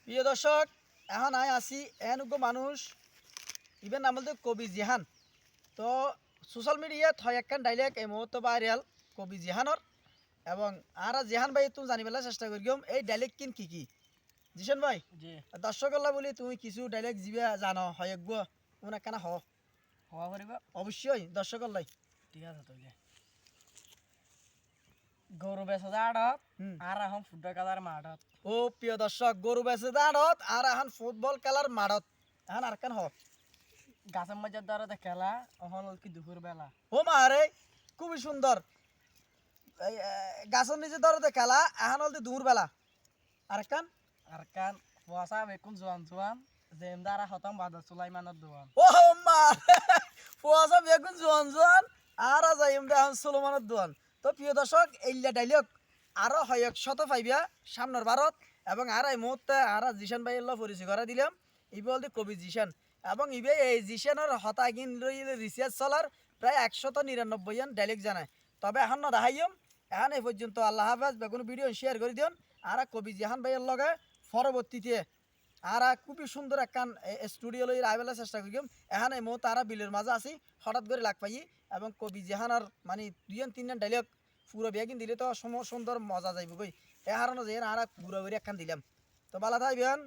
প্রিয় দর্শক, এখন আয় আসি এনুগ্য মানুষ ইভেন নাম বলতে কবি জিহান। তো সোশ্যাল মিডিয়াত হয় একখান ডাইলেক্ট এই মুহূর্তে ভাইরাল কবি জিহানর এবং আর জিহান ভাই তুমি জানিবেলা চেষ্টা করিম এই ডাইলেক্ট কি কি জিশান ভাই জি দর্শকল্লা বলি তুমি কিছু ডাইলেক্ট যিবা জানো হয় একব তোমার একখানা হওয়া করিবা অবশ্যই দর্শকল্লাই। ঠিক আছে তাইলে গরু বেচা আড়ত হুম। আর এখন ফুটবল খেলার মাঠত ও প্রিয় দর্শক, গরু বেচে দাঁড়ত আর এখন ফুটবল খেলার মাঠত এখন আর কেন গাছের মধ্যে দ্বারা খেলা এখন কি দুপুর বেলা ও মা রে, খুবই সুন্দর। গাছের নিচে ধরতে খেলা এখন হলতে দূর বেলা আর একখান আর কান কুয়াশা বেকুন জোয়ান জোয়ান জেম দ্বারা হতম বাদর সুলাইমানত দোয়ান ও মা ফুয়াশা বেগুন জোয়ান জোয়ান আর যাইম এখন সুলমানের দোয়ান। তো প্রিয় দর্শক, এইলা ডাইলগ আরো হয় শত পাইবা সামনের ভারত এবং আর এই মুহূর্তে আর জিশান ভাই পরিচয় করে দিলাম। ইবে হলতে কবি জিশান এবং ইবে এই জিশানের হতাগিন রিসার্চ চলার প্রায় 199 ডাইলগ জানায়। তবে এখন না দেখাইম এখন এই পর্যন্ত। আল্লাহ হাফেজ। বেগুন ভিডিও শেয়ার করে দিন আর কবি জিহান ভাইয়ের লগে পরবর্তীতে আর খুবই সুন্দর একখান স্টুডিও লই আইবেলা চেষ্টা করিম। এখন এই মুহূর্তে আর বিলের মাঝে আছি, হঠাৎ করে লাগ পাই এবং কবি জিহানার মানে 2-3 ডাইলগ পুরো বেগিন দিলে তো সুন্দর মজা যাইব গই। এ হারানো যে আর পুরো একখান দিলাম। তো ভালো থাকবেন।